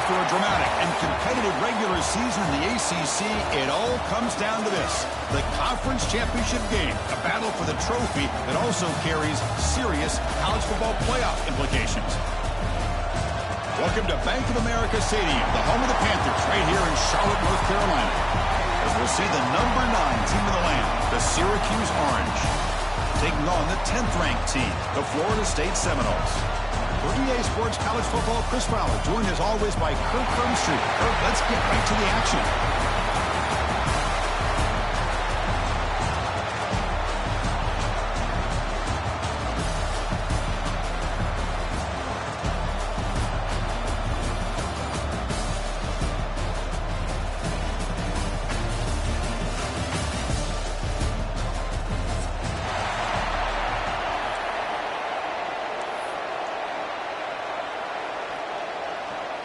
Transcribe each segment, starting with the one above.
After a dramatic and competitive regular season in the ACC, it all comes down to this: the conference championship game, a battle for the trophy that also carries serious college football playoff implications. Welcome to Bank of America Stadium, the home of the Panthers, right here in Charlotte, North Carolina, as we'll see the number 9 team in the land, the Syracuse Orange, taking on the 10th-ranked team, the Florida State Seminoles. For EA Sports College Football, Chris Fowler, joined as always by Kirk Herbstreit. Kirk, let's get right to the action.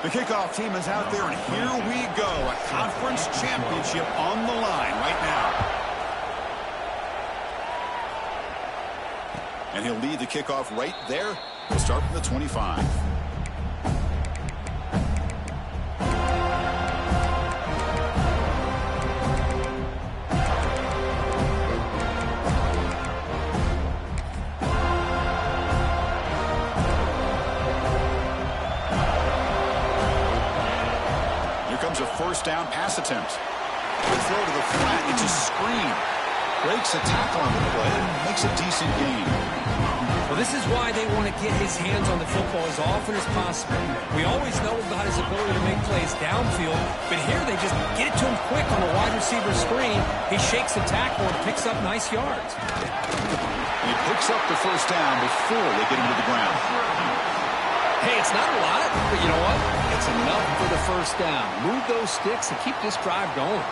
The kickoff team is out there, and here we go. A conference championship on the line right now. And he'll lead the kickoff right there. We'll start from the 25. A first down pass attempt. The throw to the flat, it's a screen. Breaks a tackle on the play and makes a decent gain. Well, this is why they want to get his hands on the football as often as possible. We always know about his ability to make plays downfield, but here they just get it to him quick on the wide receiver screen. He shakes the tackle and picks up nice yards. He picks up the first down before they get him to the ground. Hey, it's not a lot, but you know what? It's enough for the first down. Move those sticks and keep this drive going.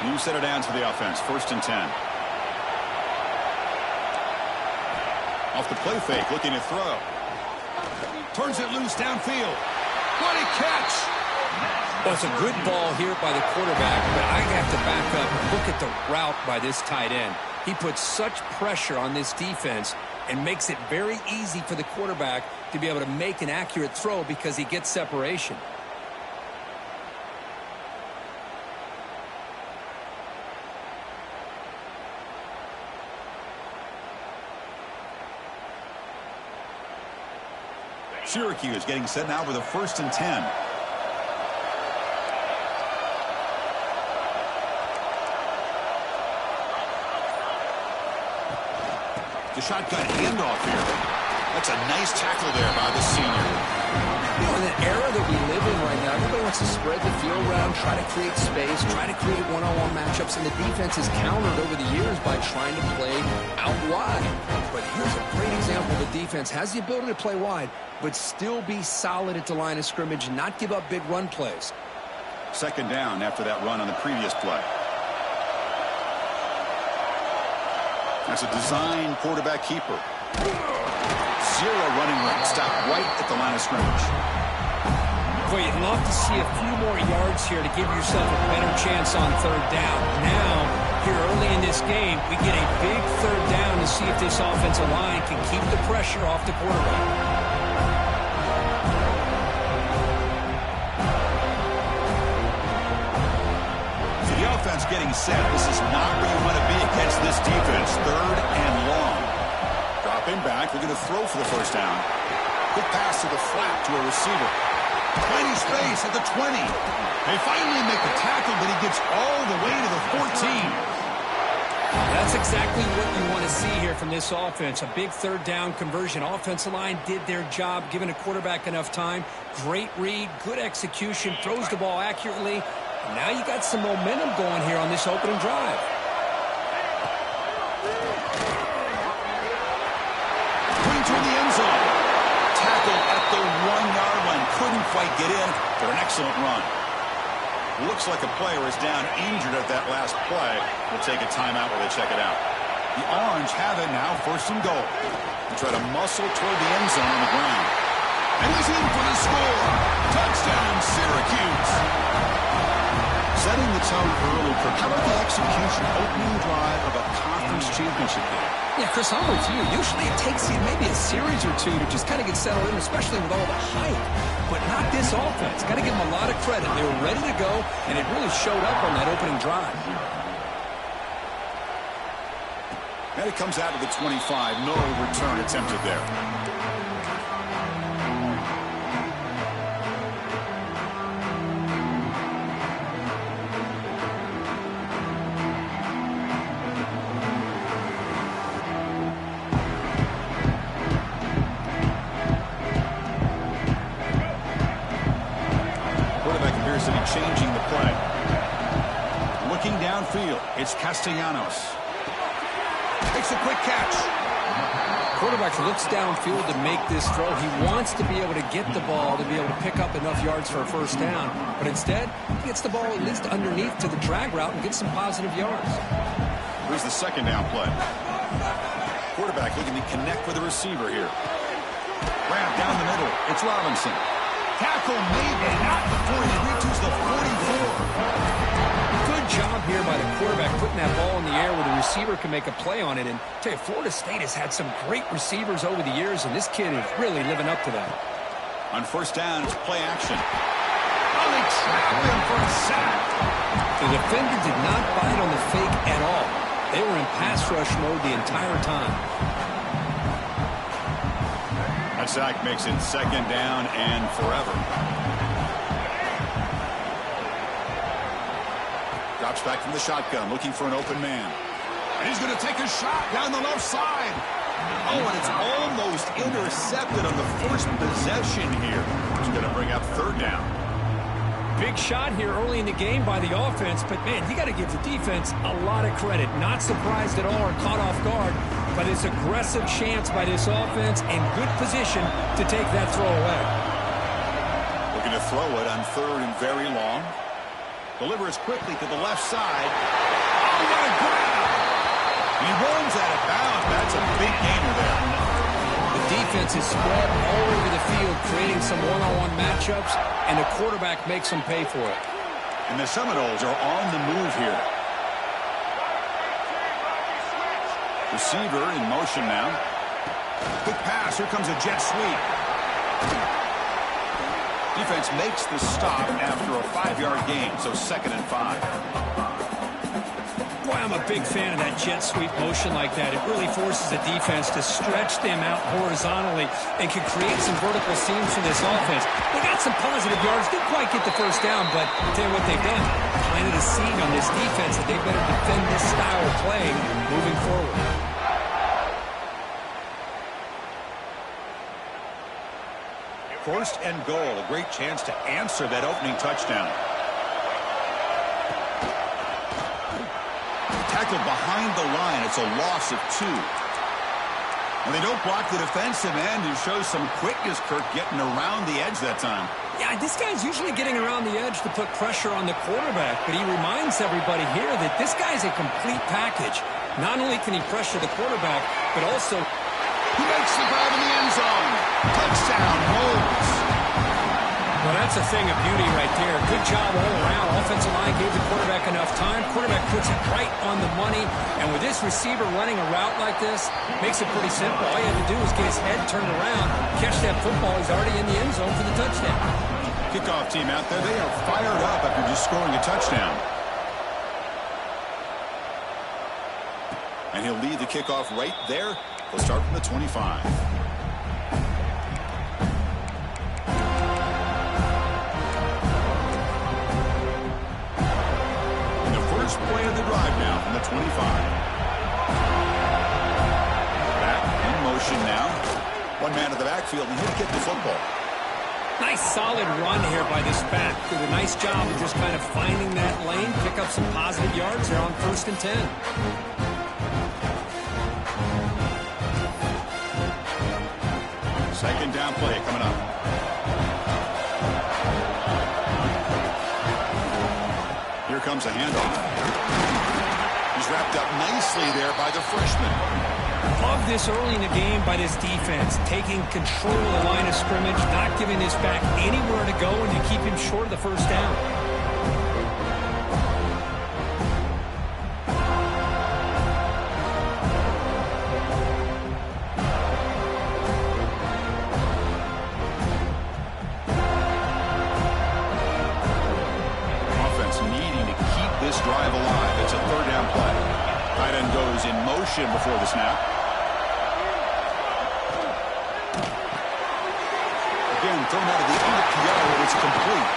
New set of downs for the offense. First and 10. Off the play fake, looking to throw. Turns it loose downfield. What a catch! Well, it's a good ball here by the quarterback, but I have to back up and look at the route by this tight end. He puts such pressure on this defense and makes it very easy for the quarterback to be able to make an accurate throw because he gets separation. Syracuse getting set now for the first and 10. The shotgun handoff here. That's a nice tackle there by the senior. You know, in the era that we live in right now, everybody wants to spread the field around, try to create space, try to create one-on-one matchups, and the defense is countered over the years by trying to play out wide. But here's a great example. The defense has the ability to play wide, but still be solid at the line of scrimmage and not give up big run plays. Second down after that run on the previous play. That's a design quarterback keeper. Zero running room. Stop right at the line of scrimmage. Well, you'd love to see a few more yards here to give yourself a better chance on third down. Now, here early in this game, we get a big third down to see if this offensive line can keep the pressure off the quarterback. Offense getting set. This is not where you want to be against this defense. Third and long. Dropping back. They're going to throw for the first down. Quick pass to the flat to a receiver. Plenty space at the 20. They finally make the tackle, but he gets all the way to the 14. That's exactly what you want to see here from this offense. A big third down conversion. Offensive line did their job, giving a quarterback enough time. Great read, good execution, throws the ball accurately. Now you got some momentum going here on this opening drive. Putting toward the end zone. Tackle at the 1-yard line. Couldn't quite get in, but an excellent run. Looks like a player is down injured at that last play. We'll take a timeout while they check it out. The Orange have it now, first and goal. They try to muscle toward the end zone on the ground. And he's in for the score. Touchdown, Syracuse. Setting the tone early, Kirk. How about the execution, opening drive of a conference championship game? Yeah, Chris, I'm with you. Usually it takes you maybe a series or two to just kind of get settled in, especially with all the hype. But not this offense. Got to give them a lot of credit. They were ready to go, and it really showed up on that opening drive. And it comes out of the 25. No return attempted there. Changing the play. Looking downfield, it's Castellanos. Makes a quick catch. Quarterback looks downfield to make this throw. He wants to be able to get the ball to be able to pick up enough yards for a first down. But instead, he gets the ball at least underneath to the drag route and gets some positive yards. Here's the second down play. Quarterback looking to connect with the receiver here. Grab down the middle. It's Robinson. Tackle made, but not before he reaches the 44. Good job here by the quarterback putting that ball in the air where the receiver can make a play on it. And I tell you, Florida State has had some great receivers over the years, and this kid is really living up to that. On first down, it's play action. Oh, they trapped him for a sack. The defender did not bite on the fake at all. They were in pass rush mode the entire time. That sack makes it second down and forever. Drops back from the shotgun, looking for an open man. And he's going to take a shot down the left side. Oh, and it's almost intercepted on the first possession here. He's going to bring up third down. Big shot here early in the game by the offense, but man, you got to give the defense a lot of credit. Not surprised at all or caught off guard, but it's aggressive chance by this offense and good position to take that throw away. Looking to throw it on third and very long. Delivers quickly to the left side. Oh, what a grab! He runs out of bounds. That's a big gainer there. The defense is spread all over the field, creating some one-on-one matchups, and the quarterback makes them pay for it. And the Seminoles are on the move here. Receiver in motion now. Quick pass. Here comes a jet sweep. Defense makes the stop after a 5-yard gain, so 2nd and 5. Boy, I'm a big fan of that jet sweep motion like that. It really forces the defense to stretch them out horizontally and can create some vertical seams for this offense. They got some positive yards. Didn't quite get the first down, but I'll tell you what they've done. Planted a seed on this defense that they better defend this style of play moving forward. First and goal, a great chance to answer that opening touchdown. Tackled behind the line. It's a loss of 2. And they don't block the defensive end, who shows some quickness, Kirk, getting around the edge that time. Yeah, this guy's usually getting around the edge to put pressure on the quarterback, but he reminds everybody here that this guy's a complete package. Not only can he pressure the quarterback, but also he makes the grab in the end zone. Touchdown, Wolves. Well, that's a thing of beauty right there. Good job all around. Offensive line gave the quarterback enough time. Quarterback puts it right on the money. And with this receiver running a route like this, makes it pretty simple. All you have to do is get his head turned around, catch that football. He's already in the end zone for the touchdown. Kickoff team out there, they are fired up after just scoring a touchdown. And he'll lead the kickoff right there. We'll start from the 25. And the first play of the drive now from the 25. Back in motion now. One man in the backfield, and he'll get the football. Nice solid run here by this back. Did a nice job of just kind of finding that lane, pick up some positive yards there on 1st and 10. Second down play coming up. Here comes a handoff. He's wrapped up nicely there by the freshman. Love this early in the game by this defense, taking control of the line of scrimmage, not giving this back anywhere to go, and you keep him short of the first down. this drive alive. It's a third down play. Tight end goes in motion before the snap. Again, thrown out of the RPO, and it's complete.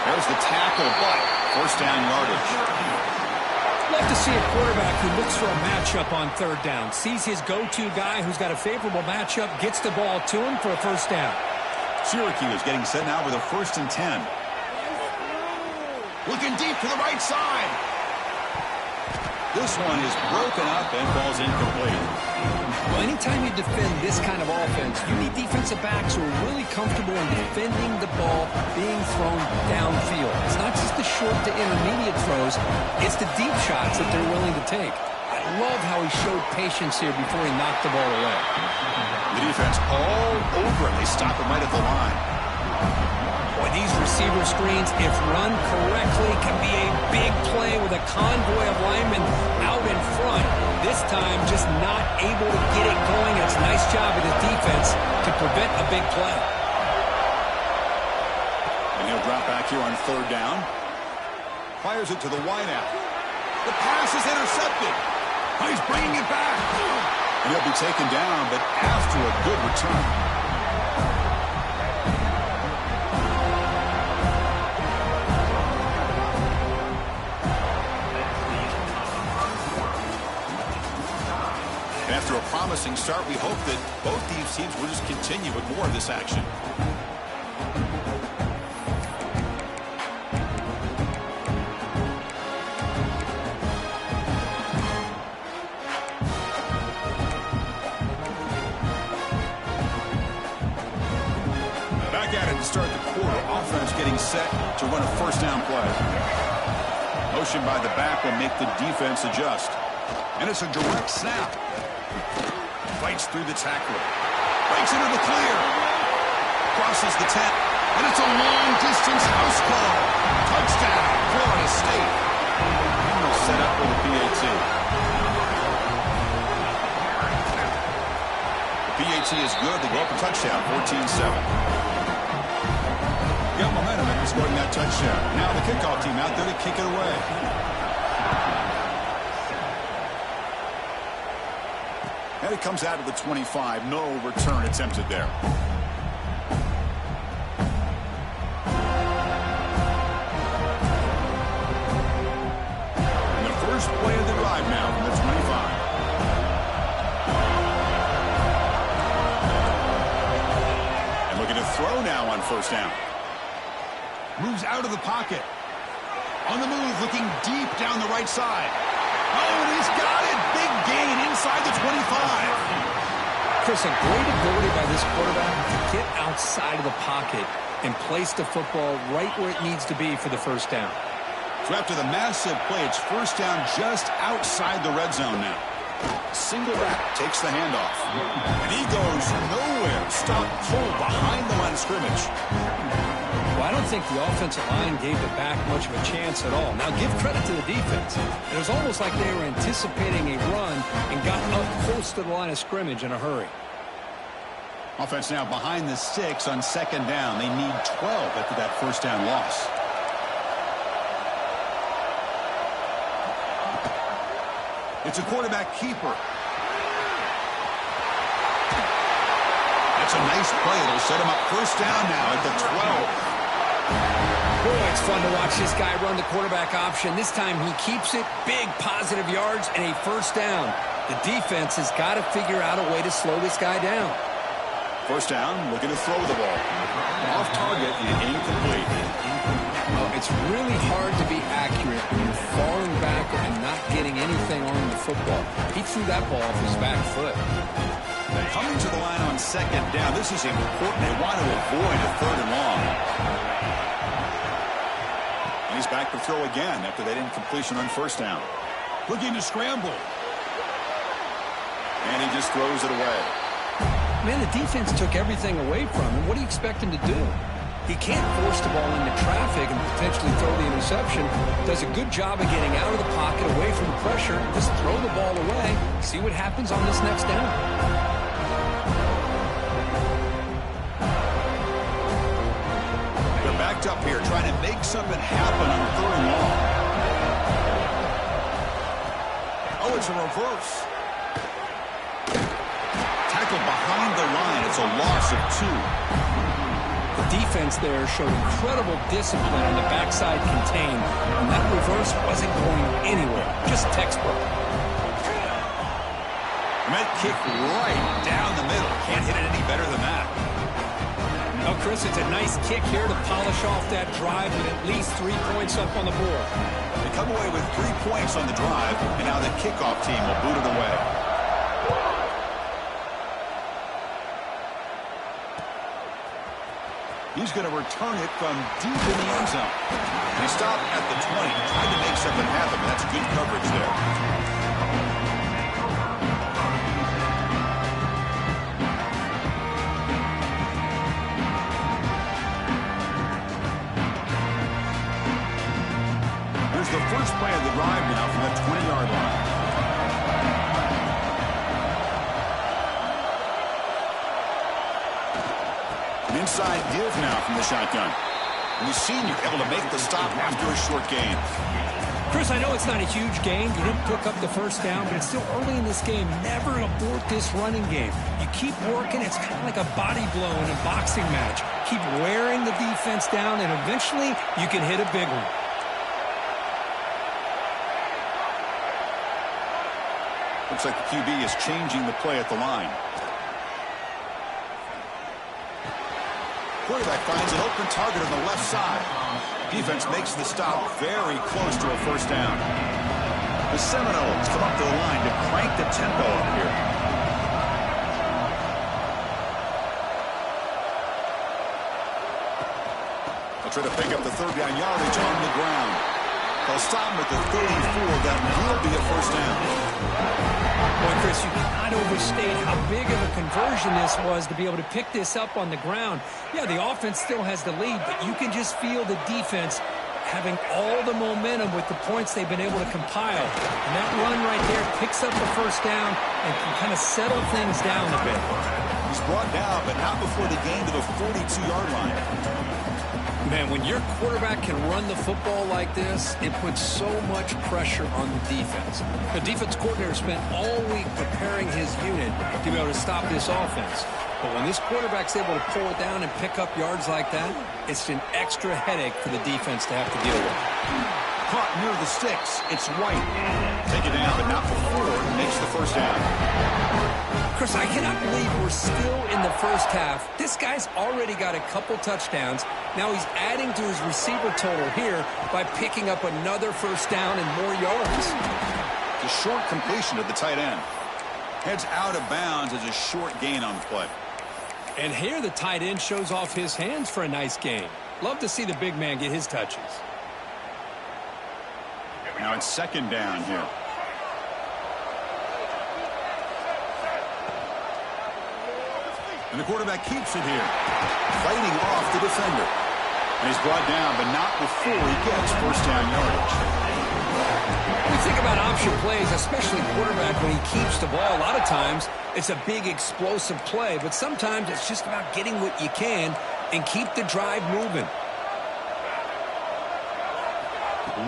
There's the tackle, but first down yardage. Love to see a quarterback who looks for a matchup on third down, sees his go-to guy who's got a favorable matchup, gets the ball to him for a first down. Syracuse getting set now with a 1st and 10. Looking deep to the right side. This one is broken up and falls incomplete. Well, anytime you defend this kind of offense, you need defensive backs who are really comfortable in defending the ball being thrown downfield. It's not just the short to intermediate throws, it's the deep shots that they're willing to take. I love how he showed patience here before he knocked the ball away. The defense all over him. They stop him right at the line. Boy, these receiver screens, if run correctly, can be a big play with a convoy of linemen out in front. This time, just not able to get it going. It's a nice job of the defense to prevent a big play. And he'll drop back here on third down. Fires it to the wideout. The pass is intercepted. Oh, he's bringing it back. And he'll be taken down, but after a good return. After a promising start, we hope that both these teams will just continue with more of this action. Back at it to start the quarter. Offense getting set to run a first down play. Motion by the back will make the defense adjust. And it's a direct snap. Fights through the tackler. Breaks into the clear. Crosses the 10. And it's a long-distance house call. Touchdown, Florida State. And they'll set up with a PAT. The PAT is good. They go up a touchdown, 14-7. Got momentum after scoring that touchdown. Now the kickoff team out there to kick it away. And it comes out of the 25. No return attempted there. And the first play of the drive now from the 25. And looking to throw now on first down. Moves out of the pocket. On the move, looking deep down the right side. Oh, and he's got it. Big gain inside the 25. Chris, a great ability by this quarterback to get outside of the pocket and place the football right where it needs to be for the first down. So after the massive play, it's first down just outside the red zone now. Single back takes the handoff. And he goes nowhere. Stop pull behind the line of scrimmage. Well, I don't think the offensive line gave the back much of a chance at all. Now, give credit to the defense. It was almost like they were anticipating a run and got up close to the line of scrimmage in a hurry. Offense now behind the sticks on second down. They need 12 after that first down loss. It's a quarterback keeper. That's a nice play. It'll set him up first down now at the 12. Boy, it's fun to watch this guy run the quarterback option. This time he keeps it, big positive yards, and a first down. The defense has got to figure out a way to slow this guy down. First down, looking to throw the ball. Off target and incomplete. It's really hard to be accurate when you're falling back and not getting anything on the football. He threw that ball off his back foot. Coming to the line on second down. This is important. They want to avoid a third and long. And he's back to throw again after that incompletion on first down. Looking to scramble. And he just throws it away. Man, the defense took everything away from him. What do you expect him to do? He can't force the ball into traffic and potentially throw the interception. Does a good job of getting out of the pocket, away from the pressure. Just throw the ball away. See what happens on this next down. They're backed up here trying to make something happen on third and long. Oh, it's a reverse. Tackled behind the line. It's a loss of 2. The defense there showed incredible discipline on the backside contain, and that reverse wasn't going anywhere. Just textbook. Met kick right down the middle. Can't hit it any better than that. Well, Chris, it's a nice kick here to polish off that drive with at least 3 points up on the board. They come away with 3 points on the drive, and now the kickoff team will boot it away. He's going to return it from deep in the end zone. He stopped at the 20, trying to make something happen, but that's good coverage there. The first play of the drive now from the 20-yard line. An inside give now from the shotgun. And the senior able to make the stop after a short gain. Chris, I know it's not a huge gain. You didn't pick up the first down, but it's still early in this game. Never abort this running game. You keep working. It's kind of like a body blow in a boxing match. Keep wearing the defense down, and eventually you can hit a big one. Looks like the QB is changing the play at the line. Quarterback finds an open target on the left side. Defense makes the stop very close to a first down. The Seminoles come up to the line to crank the tempo up here. They'll try to pick up the third down yardage on the ground. They'll stop him at the 34. That will be a first down. Boy, Chris, you cannot overstate how big of a conversion this was to be able to pick this up on the ground. Yeah, the offense still has the lead, but you can just feel the defense having all the momentum with the points they've been able to compile. And that run right there picks up the first down and can kind of settle things down a bit. He's brought down, but not before the gain to the 42-yard line. Man, when your quarterback can run the football like this, it puts so much pressure on the defense. The defense coordinator spent all week preparing his unit to be able to stop this offense. But when this quarterback's able to pull it down and pick up yards like that, it's an extra headache for the defense to have to deal with. Caught near the sticks. It's White. Take it down, but not before he makes the first down. Chris, I cannot believe we're still in the first half. This guy's already got a couple touchdowns. Now he's adding to his receiver total here by picking up another first down and more yards. The short completion to the tight end. Heads out of bounds as a short gain on the play. And here the tight end shows off his hands for a nice gain. Love to see the big man get his touches. Now it's second down here. And the quarterback keeps it here, fighting off the defender. And he's brought down, but not before he gets first down yardage. When you think about option plays, especially quarterback, when he keeps the ball, a lot of times it's a big explosive play, but sometimes it's just about getting what you can and keep the drive moving.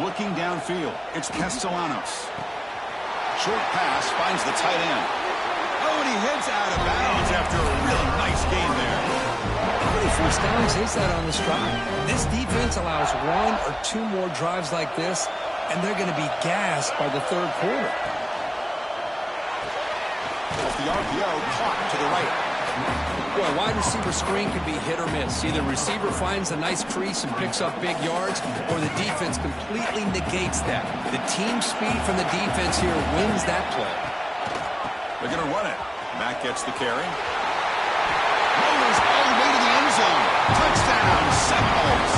Looking downfield, it's Castellanos. Short pass finds the tight end. Oh, and he heads out of bounds after a really nice gain there. How many first downs is that on this drive? This defense allows 1 or 2 more drives like this, and they're going to be gassed by the third quarter. Off the RPO, caught to the right. Well, a wide receiver screen could be hit or miss. Either receiver finds a nice crease and picks up big yards, or the defense completely negates that. The team speed from the defense here wins that play. They're going to run it. Mack gets the carry. Rolls all the way to the end zone. Touchdown, Seminoles.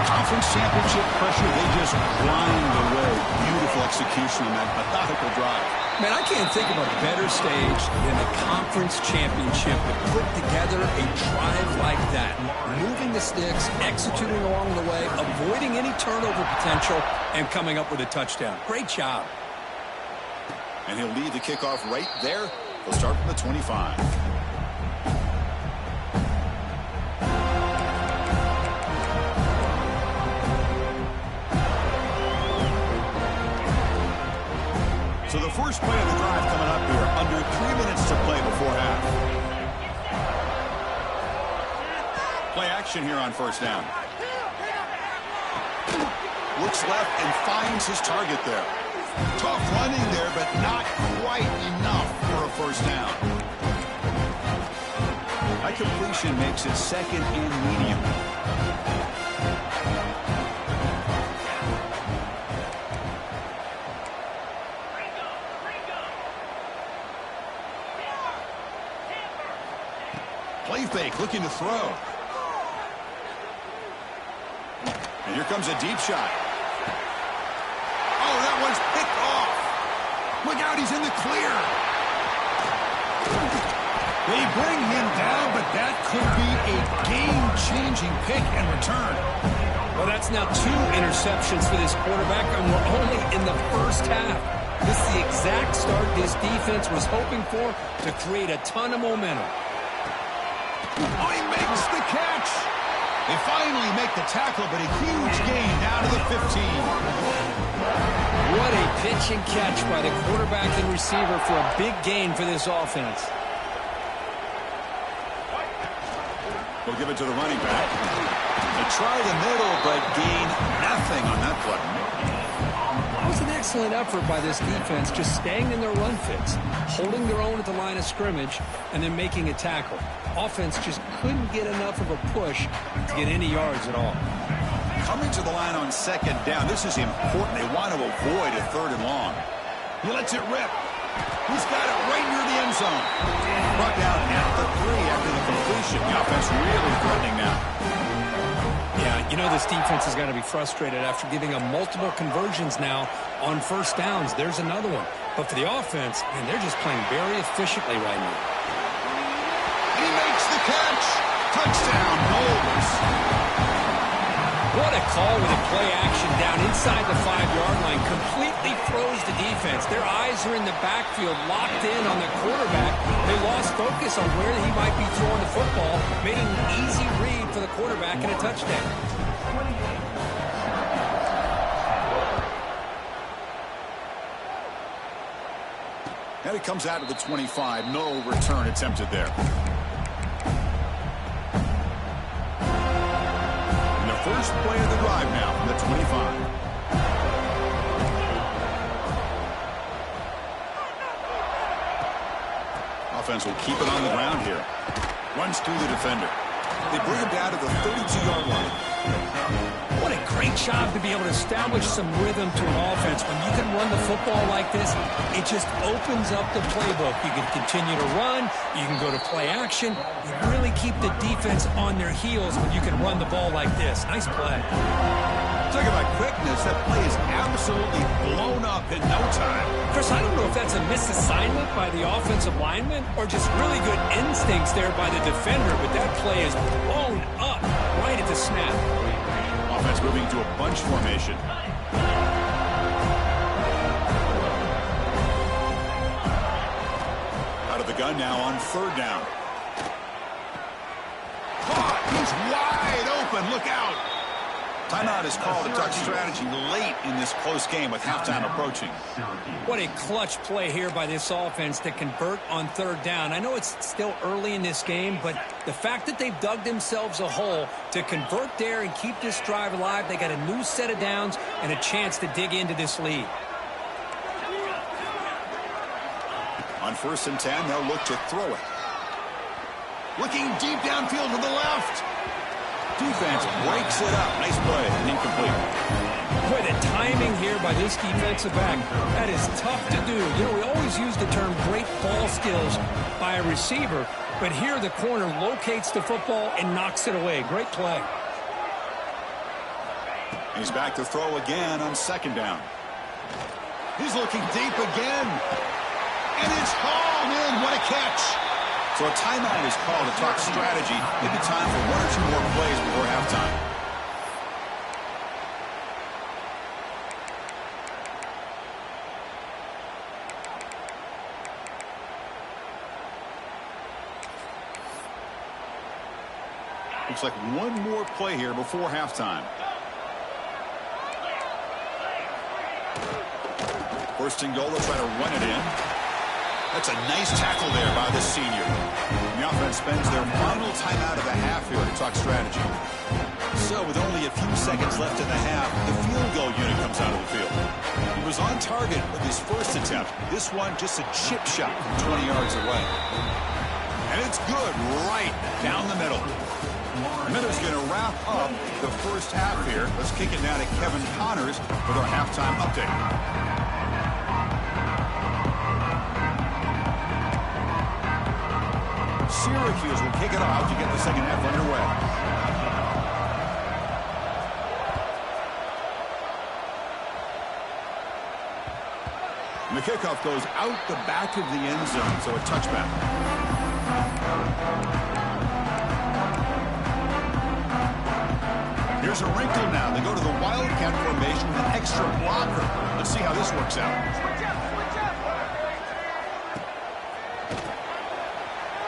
Conference championship pressure, they just grind away. Beautiful execution on that methodical drive. Man, I can't think of a better stage than the conference championship to put together a drive like that. Moving the sticks, executing along the way, avoiding any turnover potential, and coming up with a touchdown. Great job. And he'll lead the kickoff right there. He'll start from the 25. So the first play of the drive coming up here, under 3 minutes to play before half. Play action here on first down. Looks left and finds his target there. Tough running there, but not quite enough for a first down. That completion makes it second and medium. Play fake, looking to throw. And here comes a deep shot. Oh, that one's picked off. Look out, he's in the clear. They bring him down, but that could be a game-changing pick and return. Well, that's now 2 interceptions for this quarterback, and we're only in the first half. This is the exact start this defense was hoping for to create a ton of momentum. Oh, he makes the catch. They finally make the tackle, but a huge gain down to the 15. What a pitch and catch by the quarterback and receiver for a big gain for this offense. We'll give it to the running back. They try the middle, but gain nothing on that play. That was an excellent effort by this defense, just staying in their run fits, holding their own at the line of scrimmage, and then making a tackle. Offense just couldn't get enough of a push to get any yards at all. Coming to the line on second down, this is important. They want to avoid a third and long. He lets it rip. He's got it right near the end zone. Brought down at the 3 after the completion. The offense really threatening now. Yeah, you know this defense has got to be frustrated after giving up multiple conversions now on first downs. There's another one. But for the offense, man, they're just playing very efficiently right now. He makes the catch. Touchdown, Knowles. What a call with a play action down inside the 5-yard line. Completely throws the defense. Their eyes are in the backfield, locked in on the quarterback. They lost focus on where he might be throwing the football. Made an easy read for the quarterback and a touchdown. And it comes out of the 25. No return attempted there. First play of the drive now from the 25. Offense will keep it on the ground here. Runs through the defender. They bring him down to the 32-yard line. What a great job to be able to establish some rhythm to an offense. When you can run the football like this, it just opens up the playbook. You can continue to run. You can go to play action. You really keep the defense on their heels when you can run the ball like this. Nice play. Talk about quickness. That play is absolutely blown up in no time. Chris, I don't know if that's a misassignment by the offensive lineman or just really good instincts there by the defender, but that play is blown up right at the snap. Offense moving to a bunch formation. Out of the gun now on third down. Caught. He's wide open. Look out. Timeout is called to talk strategy late in this close game with halftime approaching. What a clutch play here by this offense to convert on third down. I know it's still early in this game, but the fact that they've dug themselves a hole to convert there and keep this drive alive, they got a new set of downs and a chance to dig into this lead. On 1st and 10, they'll look to throw it. Looking deep downfield to the left. Defense breaks it up. Nice play. Incomplete. Boy, the timing here by this defensive back, that is tough to do. You know, we always use the term great ball skills by a receiver, but here the corner locates the football and knocks it away. Great play. He's back to throw again on second down. He's looking deep again. And it's hauled in. What a catch. So a timeout is called to talk strategy. Maybe time for 1 or 2 more plays before halftime. Looks like 1 more play here before halftime. First and goal, they'll try to run it in. That's a nice tackle there by the senior. The offense spends their final timeout of the half here to talk strategy. So with only a few seconds left in the half, the field goal unit comes out of the field. He was on target with his first attempt. This one just a chip shot from 20 yards away. And it's good right down the middle. Miller's going to wrap up the first half here. Let's kick it now to Kevin Connors with our halftime update. Syracuse will kick it off to get the second half underway. And the kickoff goes out the back of the end zone, so a touchback. Here's a wrinkle now. They go to the Wildcat formation with an extra blocker. Let's see how this works out.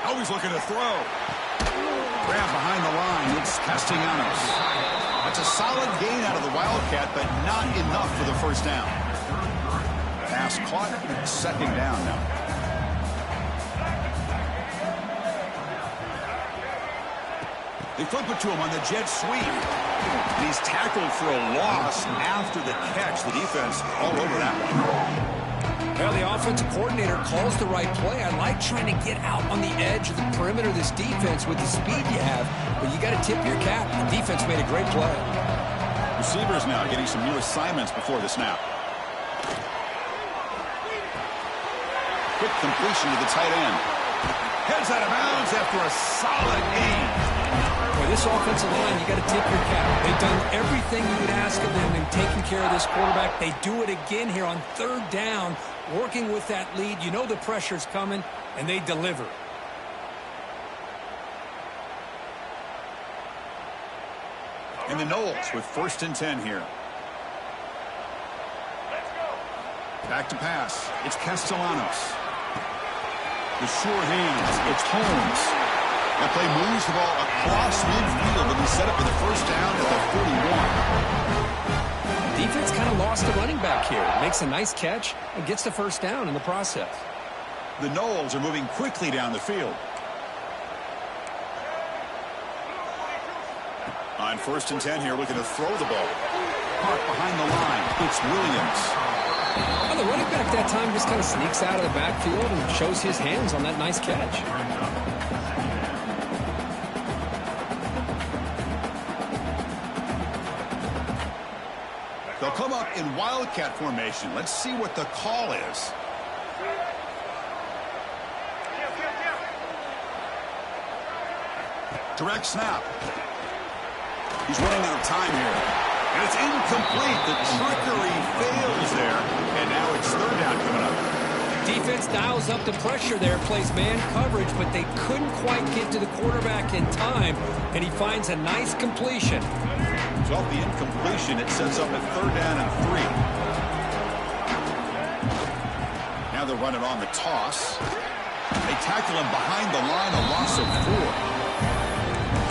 Always looking to throw. Grab behind the line. It's Castellanos. That's a solid gain out of the Wildcat, but not enough for the first down. Pass caught. Second down now. They flip it to him on the jet sweep. And he's tackled for a loss after the catch. The defense all over that one. Well, the offensive coordinator calls the right play. I like trying to get out on the edge of the perimeter of this defense with the speed you have, but you got to tip your cap. The defense made a great play. Receivers now getting some new assignments before the snap. Quick completion to the tight end. Heads out of bounds after a solid gain. Boy, this offensive line, you got to tip your cap. They've done everything you would ask of them in taking care of this quarterback. They do it again here on third down, working with that lead. You know the pressure's coming, and they deliver. And the Noles with 1st and 10 here. Back to pass. It's Castellanos. The sure hands. It's Holmes. That play moves the ball across midfield, and he set up for the first down at the 41. Defense kind of lost the running back here. Makes a nice catch and gets the first down in the process. The Noles are moving quickly down the field. On 1st and 10 here, looking to throw the ball. Caught behind the line. It's Williams. Well, the running back that time just kind of sneaks out of the backfield and shows his hands on that nice catch. They'll come up in Wildcat formation. Let's see what the call is. Direct snap. He's running out of time here. And it's incomplete. The trickery fails there. And now it's third down coming up. Defense dials up the pressure there, plays man coverage, but they couldn't quite get to the quarterback in time, and he finds a nice completion. So off the incompletion, it sets up at third down and 3. Now they're running on the toss. They tackle him behind the line, a loss of 4.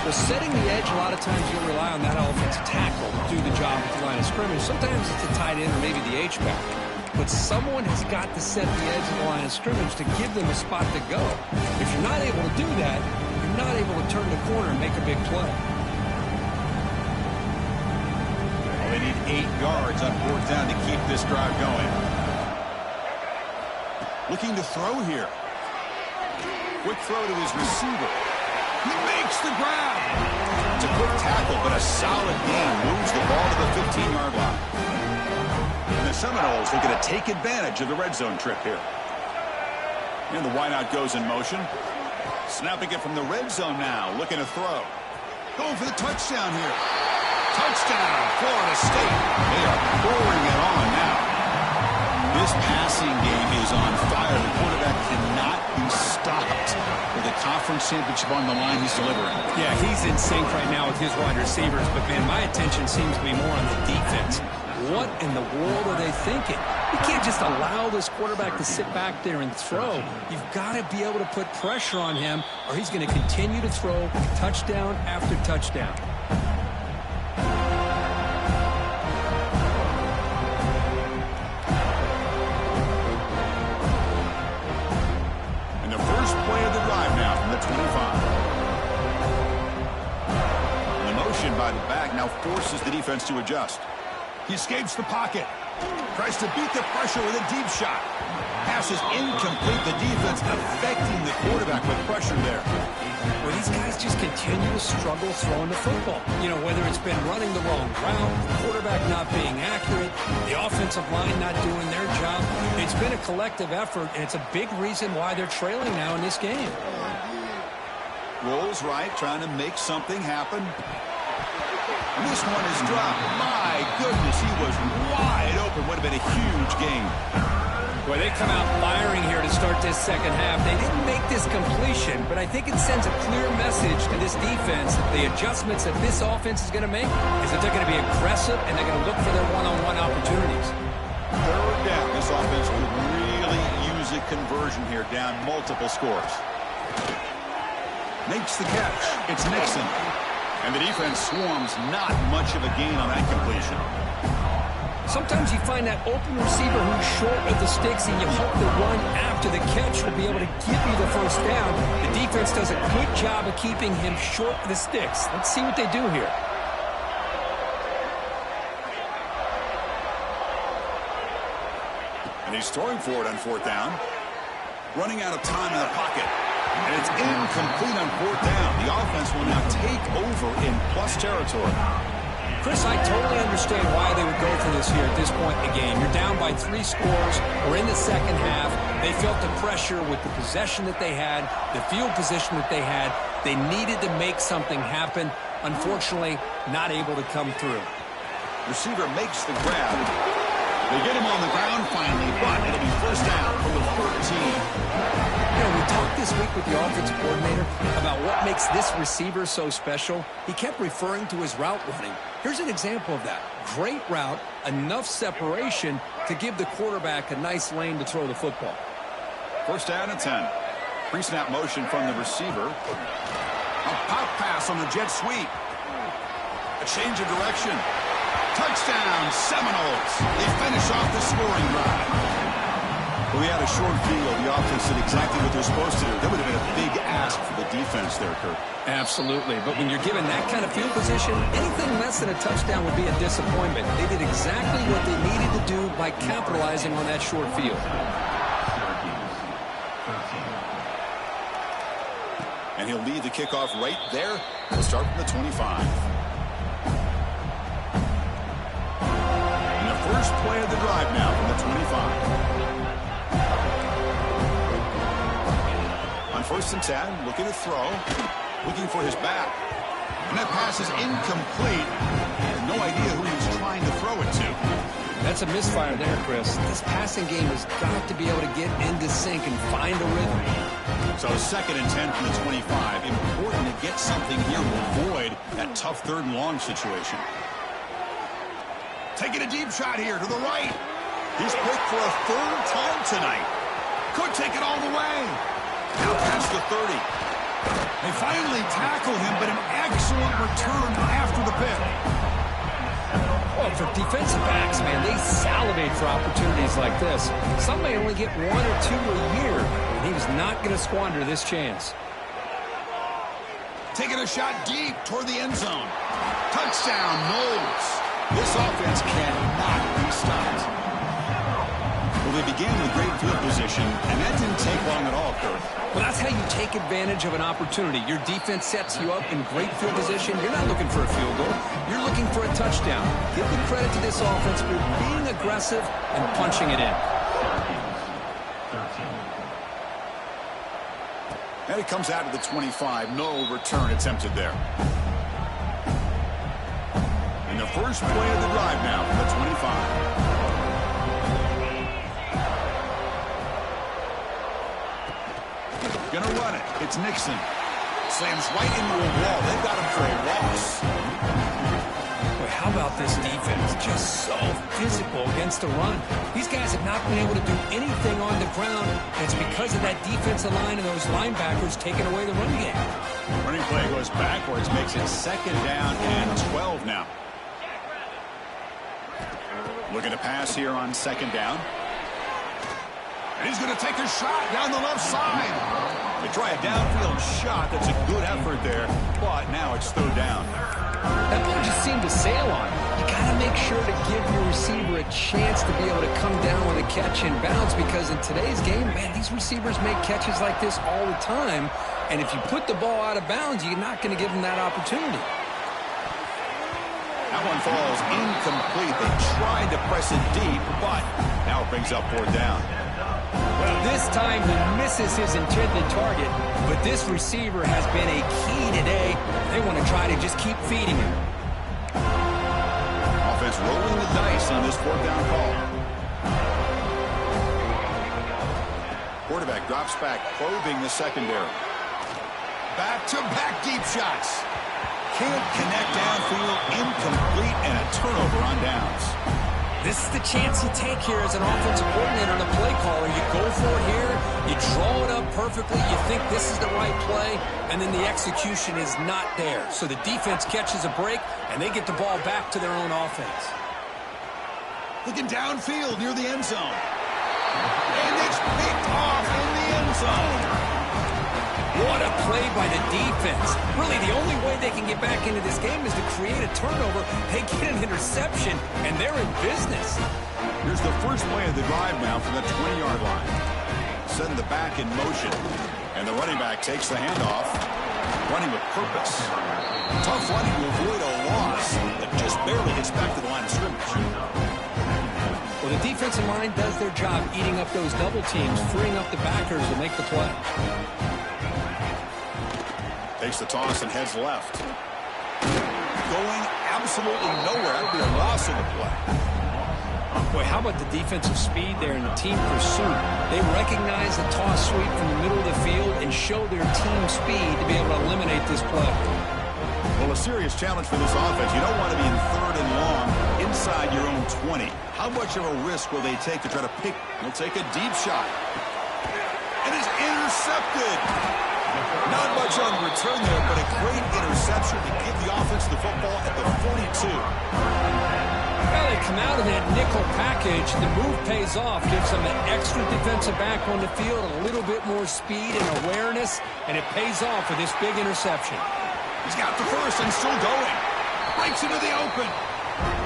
Well, setting the edge, a lot of times you'll rely on that offensive tackle to do the job at the line of scrimmage. Sometimes it's a tight end or maybe the H-back. But someone has got to set the edge of the line of scrimmage to give them a spot to go. If you're not able to do that, you're not able to turn the corner and make a big play. Well, they need 8 yards on 4th down to keep this drive going. Looking to throw here. Quick throw to his receiver. He makes the grab. It's a quick tackle, but a solid gain moves the ball to the 15-yard line. And the Seminoles looking to take advantage of the red zone trip here. And the wideout goes in motion. Snapping it from the red zone now, looking to throw. Going for the touchdown here. Touchdown, Florida State. They are pouring it on now. This passing game is on fire. The quarterback cannot be stopped. With the conference championship on the line, he's delivering. Yeah, he's in sync right now with his wide receivers, but, man, my attention seems to be more on the defense. What in the world are they thinking? You can't just allow this quarterback to sit back there and throw. You've got to be able to put pressure on him, or he's going to continue to throw touchdown after touchdown. defense to adjust. He escapes the pocket. Tries to beat the pressure with a deep shot. Pass is incomplete. The defense affecting the quarterback with pressure there. Well, these guys just continue to struggle throwing the football. You know, whether it's been running the wrong route, the quarterback not being accurate, the offensive line not doing their job. It's been a collective effort, and it's a big reason why they're trailing now in this game. Rolls right, trying to make something happen. And this one is dropped. My goodness, he was wide open. Would have been a huge game. Well, they come out firing here to start this second half. They didn't make this completion, but I think it sends a clear message to this defense that the adjustments that this offense is going to make is that they're going to be aggressive and they're going to look for their one-on-one opportunities. Third down. This offense would really use a conversion here, down multiple scores. Makes the catch. It's Nixon. And the defense swarms, not much of a gain on that completion. Sometimes you find that open receiver who's short of the sticks, and you hope the run after the catch will be able to give you the first down. The defense does a good job of keeping him short of the sticks. Let's see what they do here. And he's throwing for it on fourth down. Running out of time in the pocket. And it's incomplete on fourth down. The offense will now take over in plus territory. Chris, I totally understand why they would go for this here at this point in the game. You're down by 3 scores. We're in the second half. They felt the pressure with the possession that they had, the field position that they had. They needed to make something happen. Unfortunately, not able to come through. Receiver makes the grab. They get him on the ground finally, but it'll be first down from the 13. You know, we talked this week with the offensive coordinator about what makes this receiver so special. He kept referring to his route running. Here's an example of that. Great route, enough separation to give the quarterback a nice lane to throw the football. First down and 10. Pre-snap motion from the receiver. A pop pass on the jet sweep. A change of direction. Touchdown, Seminoles. They finish off the scoring drive. Well, we had a short field. The offense did exactly what they're supposed to do. That would have been a big ask for the defense there, Kurt. Absolutely. But when you're given that kind of field position, anything less than a touchdown would be a disappointment. They did exactly what they needed to do by capitalizing on that short field. And he'll lead the kickoff right there. We'll start from the 25. And the first play of the drive now from the 25. On first and 10, looking to throw, looking for his back. And that pass is incomplete. No idea who he was trying to throw it to. That's a misfire there, Chris. This passing game has got to be able to get into sync and find a rhythm. So second and 10 from the 25. Important to get something here to avoid that tough third and long situation. Taking a deep shot here to the right. He's picked for a third time tonight. Could take it all the way. Now past the 30. They finally tackle him, but an excellent return after the pick. Well, for defensive backs, man, they salivate for opportunities like this. Some may only get 1 or 2 a year, and he was not going to squander this chance. Taking a shot deep toward the end zone. Touchdown, Knowles. This offense cannot be stopped. Well, they began with great field position, and that didn't take long at all, Kurt. Well, that's how you take advantage of an opportunity. Your defense sets you up in great field position. You're not looking for a field goal. You're looking for a touchdown. Give the credit to this offense for being aggressive and punching it in. And it comes out to the 25. No return attempted there. And the first play of the drive now from the 25. Gonna run it. It's Nixon. Slams right into a wall. They've got him for a loss. Boy, how about this defense? Just so physical against the run. These guys have not been able to do anything on the ground. And it's because of that defensive line and those linebackers taking away the run game. Running play goes backwards. Makes it second down and 12 now. Looking to pass here on second down. And he's going to take a shot down the left side. They try a downfield shot. That's a good effort there. But now it's third down. That ball just seemed to sail on him. You got to make sure to give your receiver a chance to be able to come down with a catch and bounce, because in today's game, man, these receivers make catches like this all the time. And if you put the ball out of bounds, you're not going to give them that opportunity. That one falls incomplete. They tried to press it deep, but now it brings up 4th down. Well, this time he misses his intended target, but this receiver has been a key today. They want to try to just keep feeding him. Offense rolling the dice on this 4th down call. Quarterback drops back, probing the secondary. Back-to-back deep shots. Can't connect downfield, incomplete, and a turnover on downs. This is the chance you take here as an offensive coordinator and a play caller. You go for it here, you draw it up perfectly, you think this is the right play, and then the execution is not there. So the defense catches a break, and they get the ball back to their own offense. Looking downfield near the end zone. And it's picked off in the end zone. What a play by the defense. Really, the only way they can get back into this game is to create a turnover. They get an interception, and they're in business. Here's the first play of the drive now from the 20-yard line. Send the back in motion. And the running back takes the handoff. Running with purpose. Tough running to avoid a loss that just barely gets back to the line of scrimmage. Well, the defensive line does their job eating up those double teams, freeing up the backers to make the play. Takes the toss and heads left. Going absolutely nowhere. That would be a loss in the play. Boy, how about the defensive speed there in the team pursuit? They recognize the toss sweep from the middle of the field and show their team speed to be able to eliminate this play. Well, a serious challenge for this offense. You don't want to be in 3rd and long inside your own 20. How much of a risk will they take to try to pick? They'll take a deep shot. And it's intercepted. Not much on the return there, but a great interception to give the offense the football at the 42. Well, they come out of that nickel package. The move pays off, gives them an extra defensive back on the field, a little bit more speed and awareness, and it pays off with this big interception. He's got the first and still going. Breaks into the open.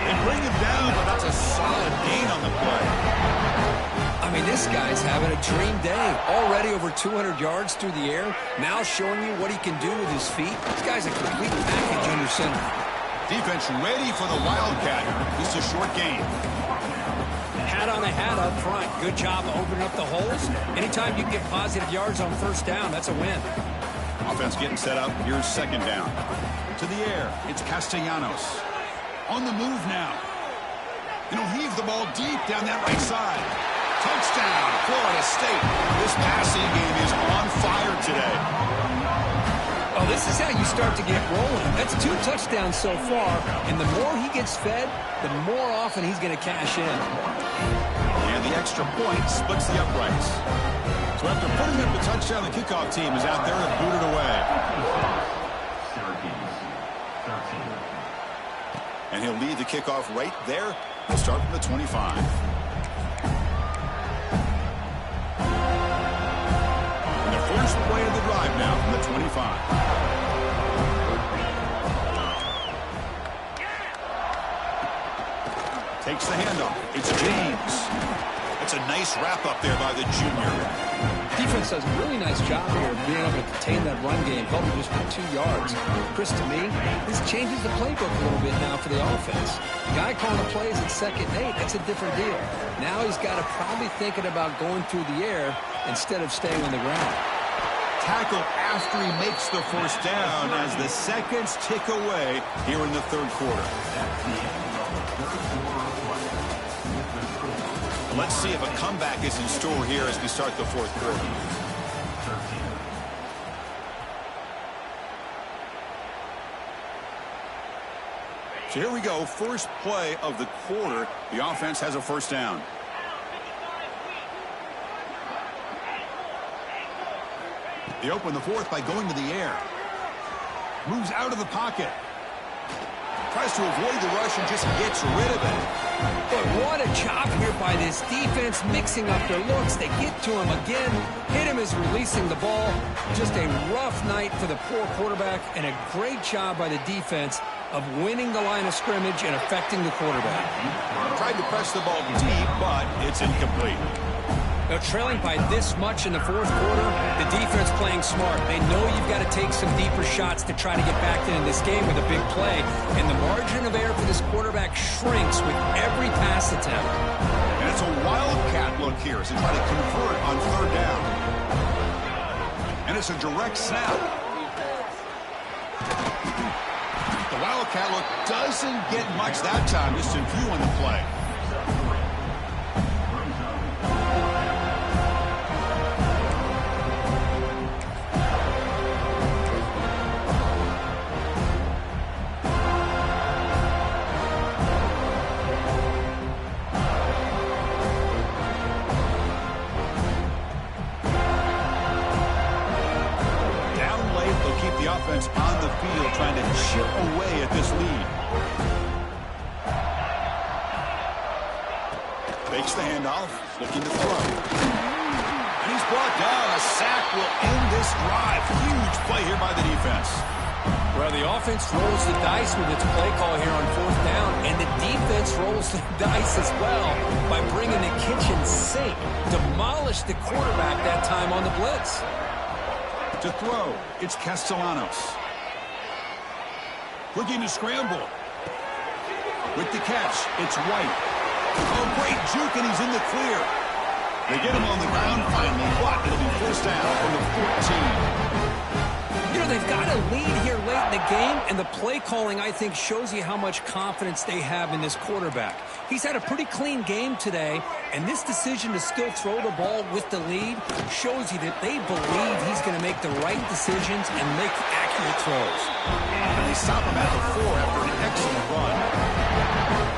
They bring him down, but that's a solid gain on the play. I mean, this guy's having a dream day. Already over 200 yards through the air. Now showing you what he can do with his feet. This guy's a complete package under center. Defense ready for the Wildcat. Just a short gain. Hat on a hat up front. Good job of opening up the holes. Anytime you can get positive yards on 1st down, that's a win. Offense getting set up. Here's 2nd down. To the air. It's Castellanos. On the move now. And he'll heave the ball deep down that right side. Touchdown, Florida State. This passing game is on fire today. Oh, this is how you start to get rolling. That's 2 touchdowns so far, and the more he gets fed, the more often he's going to cash in. And the extra point splits the uprights. So after putting up the touchdown, the kickoff team is out there to boot it away. And he'll lead the kickoff right there. He'll start from the 25. First play of the drive now from the 25. Takes the handoff. It's James. It's a nice wrap-up there by the junior. Defense does a really nice job here of being able to contain that run game, helping just for 2 yards. Chris, to me, this changes the playbook a little bit now for the offense. The guy calling the plays at 2nd and 8, that's a different deal. Now he's got to probably thinking about going through the air instead of staying on the ground. Tackle after he makes the 1st down as the seconds tick away here in the 3rd quarter. Let's see if a comeback is in store here as we start the 4th quarter. So here we go, first play of the quarter. The offense has a 1st down. They open the 4th by going to the air. Moves out of the pocket. Tries to avoid the rush and just gets rid of it. But what a job here by this defense, mixing up their looks. They get to him again. Hit him as releasing the ball. Just a rough night for the poor quarterback, and a great job by the defense of winning the line of scrimmage and affecting the quarterback. Tried to press the ball deep, but it's incomplete. They're trailing by this much in the fourth quarter. The defense playing smart. They know you've got to take some deeper shots to try to get back into this game with a big play. And the margin of error for this quarterback shrinks with every pass attempt. And it's a wildcat look here as they try to convert on third down. And it's a direct snap. The wildcat look doesn't get much that time, just a few on the play. On the field trying to chip away at this lead. Fakes the handoff, looking to throw. And he's brought down. A sack will end this drive. Huge play here by the defense. Well, the offense rolls the dice with its play call here on fourth down, and the defense rolls the dice as well by bringing the kitchen sink. Demolished the quarterback that time on the blitz. To throw, it's Castellanos. Looking to scramble. With the catch, it's White. Oh, great juke, and he's in the clear. They get him on the ground finally, but it'll be first down from the 14. You know, they've got a lead here late in the game, and the play calling, I think, shows you how much confidence they have in this quarterback. He's had a pretty clean game today, and this decision to still throw the ball with the lead shows you that they believe he's going to make the right decisions and make accurate throws. And they stop him at the 4 after an excellent run.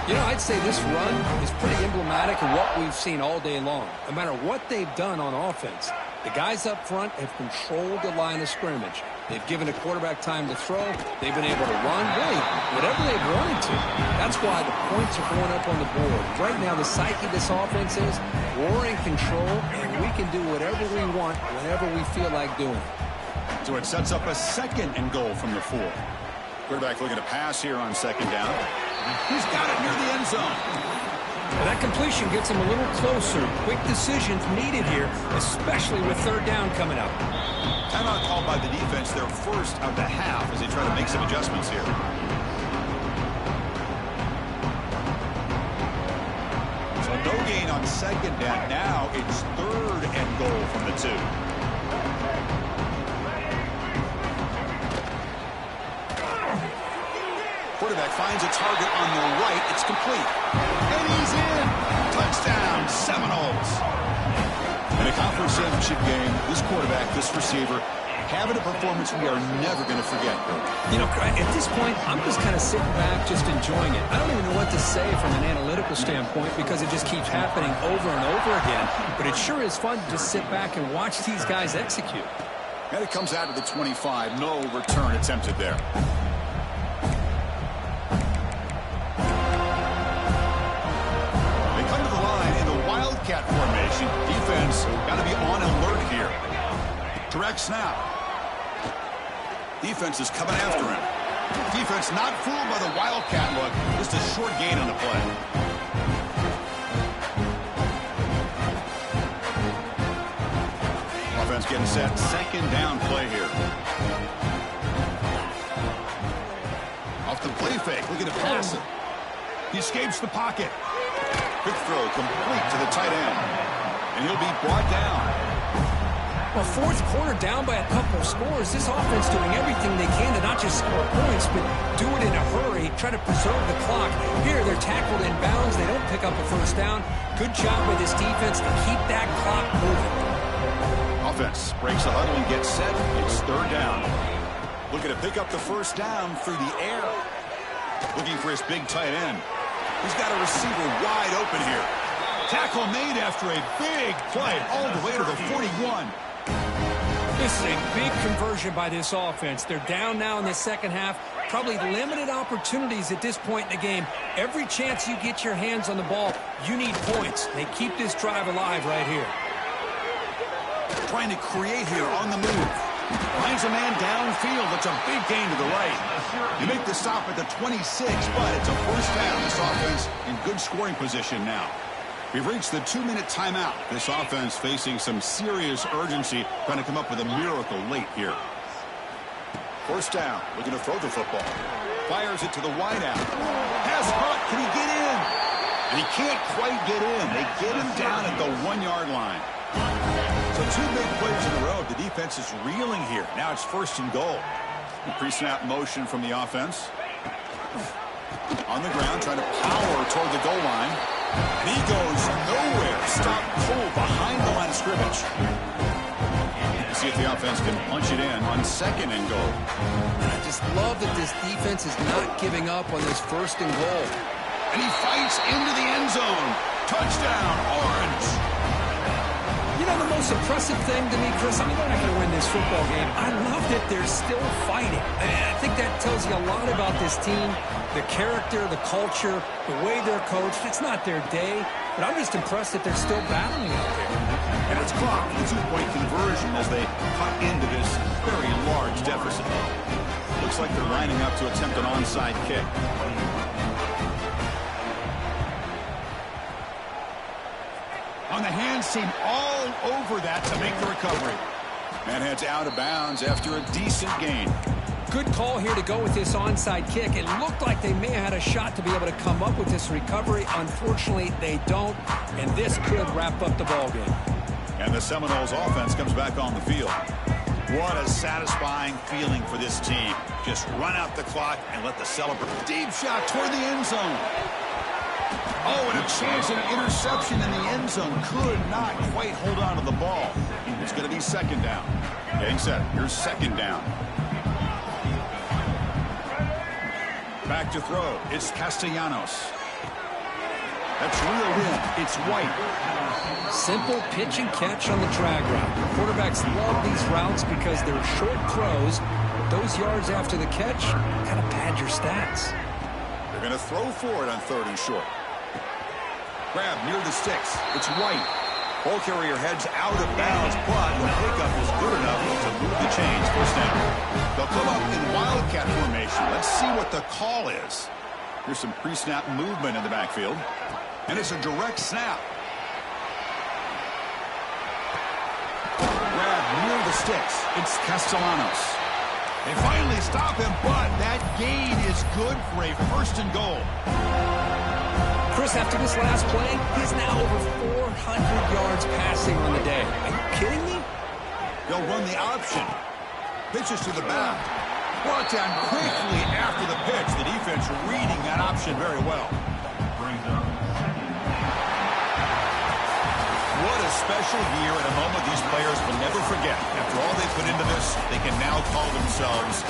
You know, I'd say this run is pretty emblematic of what we've seen all day long. No matter what they've done on offense, the guys up front have controlled the line of scrimmage. They've given the quarterback time to throw. They've been able to run, really, whatever they've wanted to. That's why the points are going up on the board. Right now, the psyche of this offense is we're in control, and we can do whatever we want, whenever we feel like doing it. So it sets up a second and goal from the 4. Quarterback looking to pass here on second down. He's got it near the end zone. Well, that completion gets him a little closer. Quick decisions needed here, especially with third down coming up. Timeout called by the defense, their first of the half, as they try to make some adjustments here. So no gain on second down. Now it's third and goal from the 2. Quarterback finds a target on the right. It's complete. And he's in. Touchdown, Seminoles. In a conference championship game, this quarterback, this receiver, having a performance we are never going to forget. You know, at this point, I'm just kind of sitting back, just enjoying it. I don't even know what to say from an analytical standpoint because it just keeps happening over and over again. But it sure is fun to just sit back and watch these guys execute. And it comes out of the 25. No return attempted there. Wildcat formation. Defense got to be on alert here. Direct snap. Defense is coming after him. Defense not fooled by the Wildcat look. Just a short gain on the play. Offense getting set. Second down play here. Off the play fake. Looking to pass it. He escapes the pocket. Quick throw complete to the tight end. And he'll be brought down. Well, fourth quarter down by a couple of scores. This offense doing everything they can to not just score points, but do it in a hurry, try to preserve the clock. Here, they're tackled in bounds. They don't pick up a first down. Good job by this defense to keep that clock moving. Offense breaks the huddle and gets set. It's third down. Looking to pick up the first down through the air. Looking for his big tight end. He's got a receiver wide open here. Tackle made after a big play all the way to the 41. This is a big conversion by this offense. They're down now in the second half. Probably limited opportunities at this point in the game. Every chance you get your hands on the ball, you need points. They keep this drive alive right here. Trying to create here on the move. Finds a man downfield. That's a big gain to the right. You make the stop at the 26, but it's a first down. This offense in good scoring position now. We've reached the 2-minute timeout. This offense facing some serious urgency, trying to come up with a miracle late here. First down, looking to throw the football. Fires it to the wideout. Pass caught. Can he get in? And he can't quite get in. They get him down at the 1-yard line. So 2 big plays in a row. The defense is reeling here. Now it's first and goal. Pre-snap motion from the offense. On the ground, trying to power toward the goal line. And he goes nowhere. Stop cold behind the line of scrimmage. See if the offense can punch it in on second and goal. I just love that this defense is not giving up on this first and goal. And he fights into the end zone. Touchdown, Orange. You know, the most impressive thing to me, Chris, I mean, they're not going to win this football game. I love that they're still fighting. And I think that tells you a lot about this team, the character, the culture, the way they're coached. It's not their day, but I'm just impressed that they're still battling out there. And it's clocked the 2-point conversion as they cut into this very large deficit. Looks like they're lining up to attempt an onside kick. On the hands team all over that to make the recovery. And heads out of bounds after a decent gain. Good call here to go with this onside kick. It looked like they may have had a shot to be able to come up with this recovery. Unfortunately, they don't, and this could wrap up the ballgame. And the Seminoles offense comes back on the field. What a satisfying feeling for this team. Just run out the clock and let the celebrate. Deep shot toward the end zone. Oh, and a chance at an interception in the end zone. Could not quite hold on to the ball. It's going to be second down. Getting set. Here's second down. Back to throw. It's Castellanos. That's reeled in. It's White. Simple pitch and catch on the drag route. Quarterbacks love these routes because they're short throws. But those yards after the catch kind of pad your stats. They're going to throw for it on third and short. Grab near the sticks. It's White. Ball carrier heads out of bounds, but the pickup is good enough to move the chains. First down. They'll come up in wildcat formation. Let's see what the call is. Here's some pre-snap movement in the backfield. And it's a direct snap. Grab near the sticks. It's Castellanos. They finally stop him, but that gain is good for a first and goal. Chris, after this last play, he's now over 400 yards passing on the day. Are you kidding me? They'll run the option. Pitches to the back. Brought down quickly after the pitch. The defense reading that option very well. What a special year and a moment these players will never forget. After all they put into this, they can now call themselves